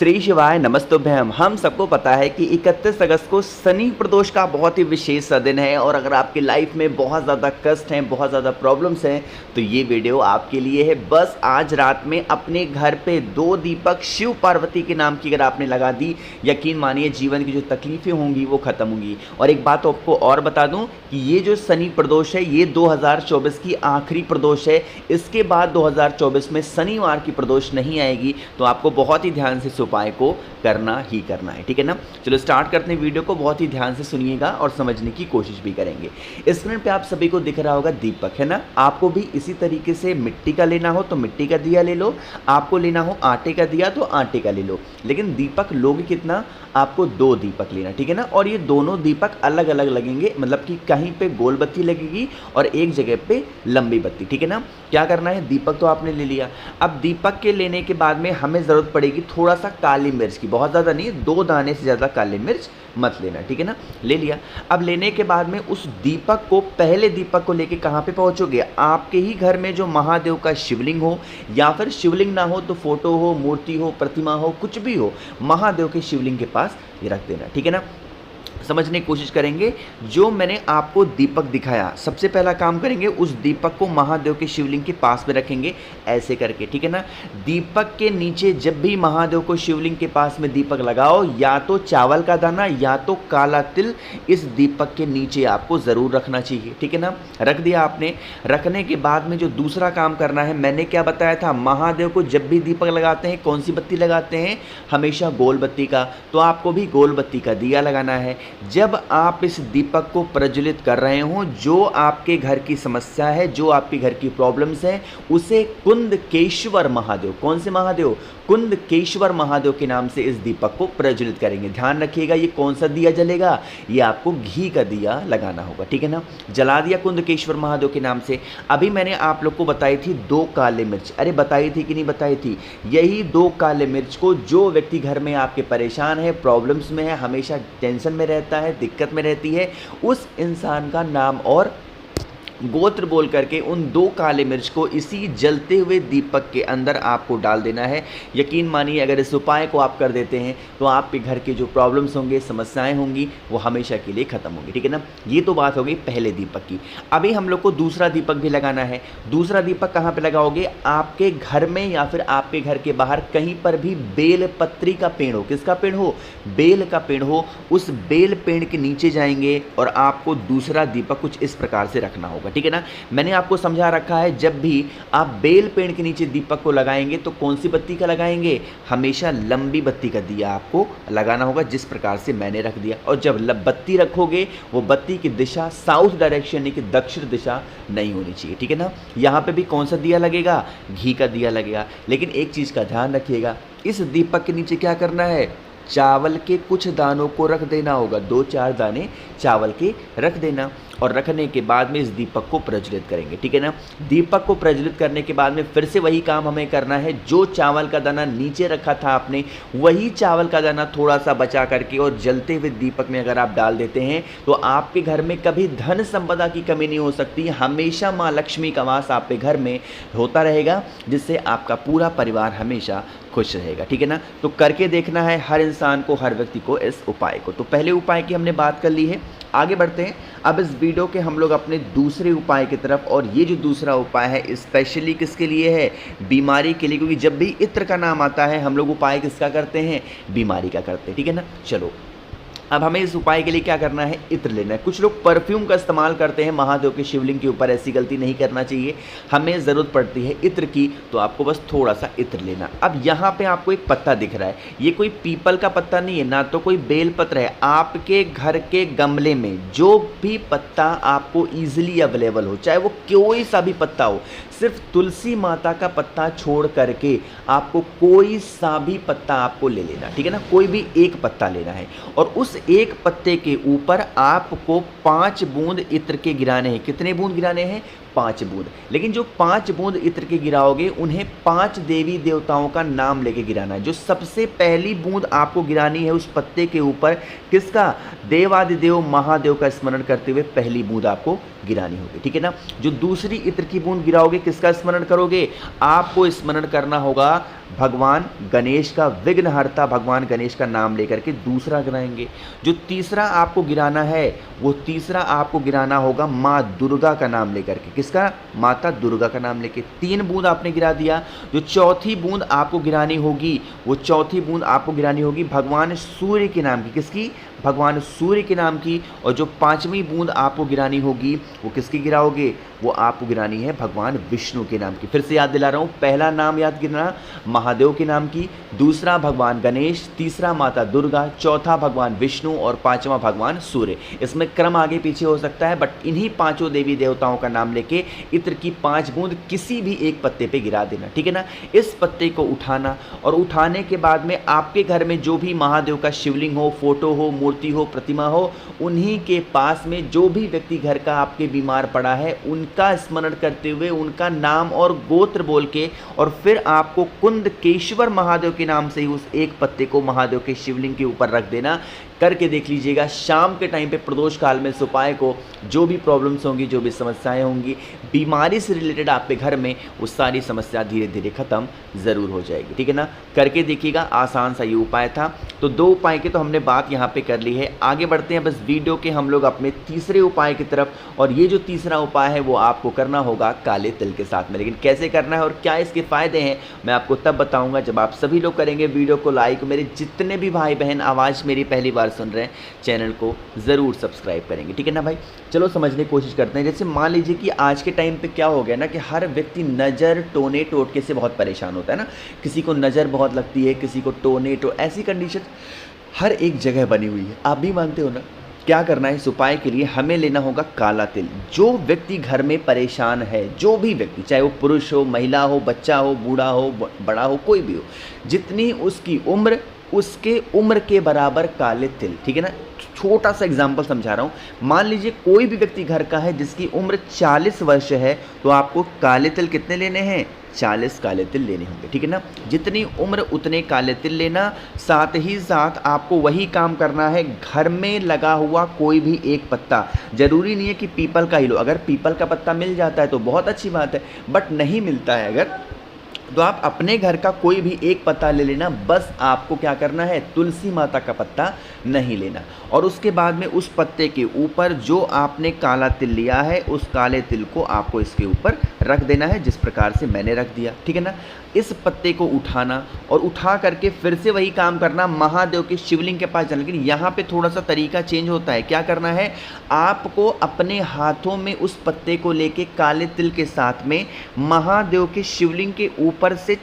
श्री शिवाय नमस्तुभ्यम। हम सबको पता है कि 31 अगस्त को शनि प्रदोष का बहुत ही विशेष दिन है और अगर आपकी लाइफ में बहुत ज़्यादा कष्ट हैं, बहुत ज़्यादा प्रॉब्लम्स हैं तो ये वीडियो आपके लिए है। बस आज रात में अपने घर पे 2 दीपक शिव पार्वती के नाम की अगर आपने लगा दी, यकीन मानिए जीवन की जो तकलीफ़ें होंगी वो ख़त्म होंगी। और एक बात आपको और बता दूँ कि ये जो शनि प्रदोष है ये 2024 की आखिरी प्रदोष है। इसके बाद 2024 में शनिवार की प्रदोष नहीं आएगी, तो आपको बहुत ही ध्यान से इस उपाय को करना ही करना है, ठीक है ना। चलो स्टार्ट करते हैं वीडियो को, बहुत ही ध्यान से सुनिएगा और समझने की कोशिश भी करेंगे। स्क्रीन पे आप सभी को दिख रहा होगा दीपक, है ना। आपको भी इसी तरीके से मिट्टी का लेना हो तो मिट्टी का दिया ले लो, आपको लेना हो आटे का दिया तो आटे का ले लो। लेकिन दीपक लोगे कितना, आपको 2 दीपक लेना, ठीक है ना। और ये दोनों दीपक अलग अलग लगेंगे, मतलब कि कहीं पे गोल बत्ती लगेगी और एक जगह पे लंबी बत्ती, ठीक है ना। क्या करना है, दीपक तो आपने ले लिया। अब दीपक के लेने के बाद में हमें ज़रूरत पड़ेगी थोड़ा सा काली मिर्च की, बहुत ज़्यादा नहीं, 2 दाने से ज़्यादा काली मिर्च मत लेना, ठीक है ना। ले लिया। अब लेने के बाद में उस दीपक को, पहले दीपक को लेके कहाँ पे पहुँचोगे, आपके ही घर में जो महादेव का शिवलिंग हो, या फिर शिवलिंग ना हो तो फोटो हो, मूर्ति हो, प्रतिमा हो, कुछ भी हो, महादेव के शिवलिंग के पास ये रख देना, ठीक है ना। समझने की कोशिश करेंगे। जो मैंने आपको दीपक दिखाया, सबसे पहला काम करेंगे उस दीपक को महादेव के शिवलिंग के पास में रखेंगे, ऐसे करके, ठीक है ना। दीपक के नीचे जब भी महादेव को शिवलिंग के पास में दीपक लगाओ, या तो चावल का दाना या तो काला तिल इस दीपक के नीचे आपको ज़रूर रखना चाहिए, ठीक है ना। रख दिया आपने। रखने के बाद में जो दूसरा काम करना है, मैंने क्या बताया था, महादेव को जब भी दीपक लगाते हैं कौन सी बत्ती लगाते हैं, हमेशा गोल बत्ती का, तो आपको भी गोल बत्ती का दिया लगाना है। जब आप इस दीपक को प्रज्वलित कर रहे हो, जो आपके घर की समस्या है, जो आपके घर की प्रॉब्लम्स है, उसे कुंदकेश्वर महादेव, कौन से महादेव, कुंदकेश्वर महादेव के नाम से इस दीपक को प्रज्वलित करेंगे। ध्यान रखिएगा ये कौन सा दिया जलेगा, ये आपको घी का दिया लगाना होगा, ठीक है ना। जला दिया कुंदकेश्वर महादेव के नाम से। अभी मैंने आप लोग को बताई थी 2 काले मिर्च, अरे बताई थी कि नहीं बताई थी, यही 2 काले मिर्च को जो व्यक्ति घर में आपके परेशान है, प्रॉब्लम्स में है, हमेशा टेंशन में रहता है, दिक्कत में रहती है, उस इंसान का नाम और गोत्र बोल करके उन 2 काले मिर्च को इसी जलते हुए दीपक के अंदर आपको डाल देना है। यकीन मानिए अगर इस उपाय को आप कर देते हैं तो आपके घर के जो प्रॉब्लम्स होंगे, समस्याएं होंगी, वो हमेशा के लिए ख़त्म होंगी, ठीक है ना। ये तो बात हो गई पहले दीपक की। अभी हम लोग को दूसरा दीपक भी लगाना है। दूसरा दीपक कहाँ पर लगाओगे, आपके घर में या फिर आपके घर के बाहर कहीं पर भी बेल पत्री का पेड़ हो, किसका पेड़ हो, बेल का पेड़ हो, उस बेल पेड़ के नीचे जाएंगे और आपको दूसरा दीपक कुछ इस प्रकार से रखना होगा, ठीक है ना। मैंने आपको समझा रखा है, जब भी आप बेल पेड़ के नीचे दीपक को लगाएंगे तो कौन सी बत्ती का लगाएंगे, हमेशा लंबी बत्ती का दिया आपको लगाना होगा, जिस प्रकार से मैंने रख दिया। और जब बत्ती रखोगे वो बत्ती की दिशा साउथ डायरेक्शन यानी कि दक्षिण दिशा नहीं होनी चाहिए, ठीक है ना। यहाँ पे भी कौन सा दिया लगेगा, घी का दिया लगेगा। लेकिन एक चीज़ का ध्यान रखिएगा, इस दीपक के नीचे क्या करना है, चावल के कुछ दानों को रख देना होगा, 2-4 दाने चावल के रख देना। और रखने के बाद में इस दीपक को प्रज्वलित करेंगे, ठीक है ना। दीपक को प्रज्वलित करने के बाद में फिर से वही काम हमें करना है, जो चावल का दाना नीचे रखा था आपने, वही चावल का दाना थोड़ा सा बचा करके और जलते हुए दीपक में अगर आप डाल देते हैं तो आपके घर में कभी धन संपदा की कमी नहीं हो सकती। हमेशा माँ लक्ष्मी का वास आपके घर में होता रहेगा, जिससे आपका पूरा परिवार हमेशा खुश रहेगा, ठीक है ना। तो करके देखना है हर इंसान को, हर व्यक्ति को इस उपाय को। तो पहले उपाय की हमने बात कर ली है, आगे बढ़ते हैं अब इस वीडियो के हम लोग अपने दूसरे उपाय की तरफ। और ये जो दूसरा उपाय है स्पेशली किसके लिए है, बीमारी के लिए, क्योंकि जब भी इत्र का नाम आता है हम लोग उपाय किसका करते हैं, बीमारी का करते हैं, ठीक है ना। चलो अब हमें इस उपाय के लिए क्या करना है, इत्र लेना है। कुछ लोग परफ्यूम का इस्तेमाल करते हैं महादेव के शिवलिंग के ऊपर, ऐसी गलती नहीं करना चाहिए। हमें ज़रूरत पड़ती है इत्र की, तो आपको बस थोड़ा सा इत्र लेना। अब यहाँ पे आपको एक पत्ता दिख रहा है, ये कोई पीपल का पत्ता नहीं है, ना तो कोई बेल पत्र है। आपके घर के गमले में जो भी पत्ता आपको ईजिली अवेलेबल हो, चाहे वो कोई सा भी पत्ता हो, सिर्फ तुलसी माता का पत्ता छोड़ करके आपको कोई सा भी पत्ता आपको ले लेना, ठीक है ना। कोई भी एक पत्ता लेना है और उस एक पत्ते के ऊपर आपको 5 बूंद इत्र के गिराने हैं। कितने बूंद गिराने हैं, 5 बूंद। लेकिन जो 5 बूंद इत्र के गिराओगे उन्हें 5 देवी देवताओं का नाम लेके गिराना है। जो सबसे पहली बूंद आपको गिरानी है उस पत्ते के ऊपर किसका, देवादिदेव महादेव का स्मरण करते हुए पहली बूंद आपको गिरानी होगी, ठीक है ना। जो दूसरी इत्र की बूंद गिराओगे किसका स्मरण करोगे, आपको स्मरण करना होगा भगवान गणेश का, विघ्नहर्ता भगवान गणेश का नाम लेकर के दूसरा गिराएंगे। जो तीसरा आपको गिराना है वो तीसरा आपको गिराना होगा माँ दुर्गा का नाम लेकर के। किसका? माता दुर्गा का नाम लेके। 3 बूंद आपने गिरा दिया। जो चौथी बूंद आपको गिरानी होगी वो चौथी बूंद आपको गिरानी होगी भगवान सूर्य के नाम की। किसकी? भगवान सूर्य के नाम की। और जो 5वीं बूंद आपको गिरानी होगी वो किसकी गिराओगे? वो आपको गिरानी है भगवान विष्णु के नाम की। फिर से याद दिला रहा हूँ, पहला नाम याद गिरना महादेव के नाम की, दूसरा भगवान गणेश, तीसरा माता दुर्गा, चौथा भगवान विष्णु और 5वां भगवान सूर्य। इसमें क्रम आगे पीछे हो सकता है, बट इन्हीं 5 देवी देवताओं का नाम लेके इत्र की 5 बूंद किसी भी एक पत्ते पे गिरा देना, ठीक है ना। इस पत्ते को उठाना और उठाने के बाद में आपके घर में जो भी महादेव का शिवलिंग हो, फोटो हो, मूर्ति हो, प्रतिमा हो, उन्हीं के पास में जो भी व्यक्ति घर का आपके बीमार पड़ा है उनका स्मरण करते हुए उनका नाम और गोत्र बोल के और फिर आपको कुंदकेश्वर महादेव के नाम से ही उस एक पत्ते को महादेव के शिवलिंग के ऊपर रख देना। करके देख लीजिएगा, शाम के टाइम पे प्रदोष काल में इस उपाय को, जो भी प्रॉब्लम्स होंगी, जो भी समस्याएं होंगी बीमारी से रिलेटेड आपके घर में, वो सारी समस्या धीरे धीरे खत्म ज़रूर हो जाएगी, ठीक है ना। करके देखिएगा, आसान सा ये उपाय था। तो 2 उपाय की तो हमने बात यहाँ पे कर ली है। आगे बढ़ते हैं बस वीडियो के हम लोग अपने तीसरे उपाय की तरफ। और ये जो तीसरा उपाय है वो आपको करना होगा काले तिल के साथ में। लेकिन कैसे करना है और क्या इसके फ़ायदे हैं मैं आपको तब बताऊँगा जब आप सभी लोग करेंगे वीडियो को लाइक। मेरे जितने भी भाई बहन आवाज़ मेरी पहली बार सुन रहे हैं चैनल को ज़रूर सब्सक्राइब करेंगे, ठीक है ना भाई। चलो समझने की कोशिश करते हैं। जैसे मान लीजिए कि आज के टाइम पे क्या हो गया ना कि हर व्यक्ति नज़र, टोने, टोटके से बहुत परेशान होता है ना। किसी को नज़र बहुत लगती है, किसी को टोने, ऐसी कंडीशन हर एक जगह बनी हुई है, आप भी मानते हो ना। क्या करना है इस उपाय के लिए? हमें लेना होगा काला तिल। जो व्यक्ति घर में परेशान है, जो भी व्यक्ति, चाहे वो पुरुष हो, महिला हो, बच्चा हो, बूढ़ा हो, बड़ा हो, कोई भी हो, जितनी उसकी उम्र, उसके उम्र के बराबर काले तिल, ठीक है ना। छोटा सा एग्जांपल समझा रहा हूँ। मान लीजिए कोई भी व्यक्ति घर का है जिसकी उम्र 40 वर्ष है, तो आपको काले तिल कितने लेने हैं? 40 काले तिल लेने होंगे, ठीक है ना। जितनी उम्र उतने काले तिल लेना। साथ ही साथ आपको वही काम करना है, घर में लगा हुआ कोई भी एक पत्ता, जरूरी नहीं है कि पीपल का ही लो। अगर पीपल का पत्ता मिल जाता है तो बहुत अच्छी बात है, बट नहीं मिलता है अगर, तो आप अपने घर का कोई भी एक पत्ता ले लेना। बस आपको क्या करना है? तुलसी माता का पत्ता नहीं लेना। और उसके बाद में उस पत्ते के ऊपर जो आपने काला तिल लिया है, उस काले तिल को आपको इसके ऊपर रख देना है, जिस प्रकार से मैंने रख दिया, ठीक है ना। इस पत्ते को उठाना और उठा करके फिर से वही काम करना, महादेव के शिवलिंग के पास जाना। लेकिन यहाँ पे थोड़ा सा तरीका चेंज होता है। क्या करना है? आपको अपने हाथों में उस पत्ते को लेके काले तिल के साथ में महादेव के शिवलिंग के ऊपर से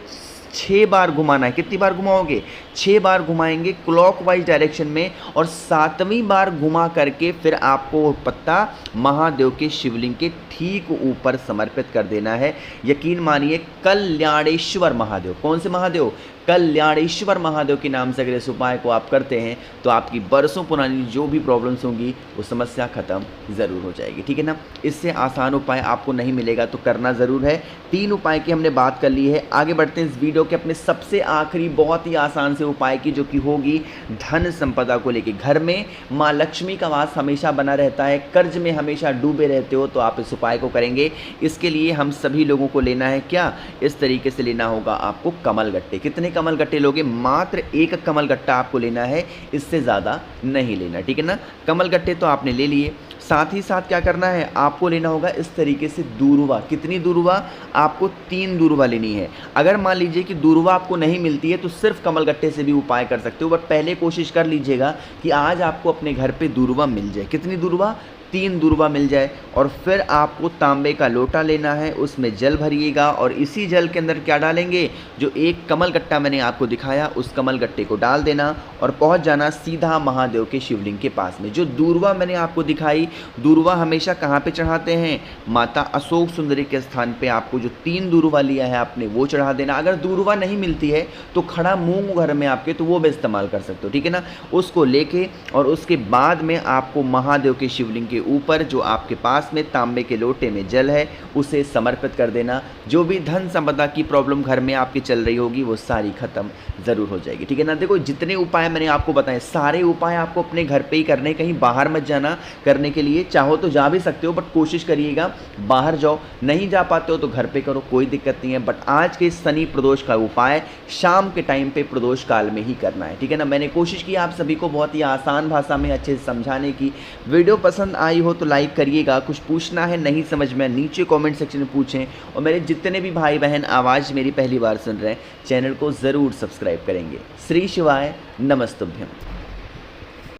6 बार घुमाना है। कितनी बार घुमाओगे? 6 बार घुमाएंगे क्लॉकवाइज डायरेक्शन में। और 7वीं बार घुमा करके फिर आपको वो पत्ता महादेव के शिवलिंग के ठीक ऊपर समर्पित कर देना है। यकीन मानिए, कल्याणेश्वर महादेव, कौन से महादेव? कल्याणेश्वर महादेव के नाम से अगर इस उपाय को आप करते हैं तो आपकी बरसों पुरानी जो भी प्रॉब्लम्स होंगी वो समस्या खत्म ज़रूर हो जाएगी, ठीक है ना। इससे आसान उपाय आपको नहीं मिलेगा, तो करना ज़रूर है। 3 उपाय की हमने बात कर ली है। आगे बढ़ते हैं इस वीडियो के अपने सबसे आखिरी बहुत ही आसान से उपाय की, जो कि होगी धन संपदा को लेकर। घर में माँ लक्ष्मी का वास हमेशा बना रहता है, कर्ज में हमेशा डूबे रहते हो, तो आप इस उपाय को करेंगे। इसके लिए हम सभी लोगों को लेना है क्या? इस तरीके से लेना होगा आपको कमल गट्टे। कितने कमल गट्टे लोगे? मात्र 1 कमल गट्टा आपको लेना है, इससे ज़्यादा नहीं लेना, ठीक है ना। कमल गट्टे तो आपने ले लिए। साथ ही साथ क्या करना है? आपको लेना होगा इस तरीके से दूर्वा। कितनी दूर्वा? आपको 3 दूर्वा लेनी है। अगर मान लीजिए कि दूर्वा आपको नहीं मिलती है तो सिर्फ कमल गट्टे से भी उपाय कर सकते हो, बट पहले कोशिश कर लीजिएगा कि आज आपको अपने घर पे दूर्वा मिल जाए। कितनी दूर्वा? 3 दूर्वा मिल जाए। और फिर आपको तांबे का लोटा लेना है, उसमें जल भरिएगा और इसी जल के अंदर क्या डालेंगे? जो एक कमल गट्टा मैंने आपको दिखाया, उस कमल गट्टे को डाल देना और पहुंच जाना सीधा महादेव के शिवलिंग के पास में। जो दूर्वा मैंने आपको दिखाई, दूर्वा हमेशा कहाँ पे चढ़ाते हैं? माता अशोक सुंदरी के स्थान पे आपको जो 3 दूर्वा लिया है आपने, वो चढ़ा देना। अगर दूर्वा नहीं मिलती है तो खड़ा मूंग घर में आपके, तो वो भी इस्तेमाल कर सकते हो, ठीक है ना। उसको लेके और उसके बाद में आपको महादेव के शिवलिंग के के ऊपर जो आपके पास में तांबे के लोटे में जल है उसे समर्पित कर देना। जो भी धन संपदा की प्रॉब्लम घर में आपकी चल रही होगी वो सारी खत्म ज़रूर हो जाएगी, ठीक है ना। देखो जितने उपाय मैंने आपको बताए सारे उपाय आपको अपने घर पे ही करने, कहीं बाहर मत जाना करने के लिए। चाहो तो जा भी सकते हो बट कोशिश करिएगा बाहर जाओ, नहीं जा पाते हो तो घर पे करो, कोई दिक्कत नहीं है। बट आज के शनि प्रदोष का उपाय शाम के टाइम पे प्रदोष काल में ही करना है, ठीक है ना। मैंने कोशिश की आप सभी को बहुत ही आसान भाषा में अच्छे से समझाने की। वीडियो पसंद आई हो तो लाइक करिएगा, कुछ पूछना है नहीं समझ में नीचे कमेंट सेक्शन में पूछें, और मेरे जितने भी भाई बहन आवाज़ मेरी पहली बार सुन रहे हैं चैनल को ज़रूर सब्सक्राइब करेंगे। श्री शिवाय नमस्तुभ्यम।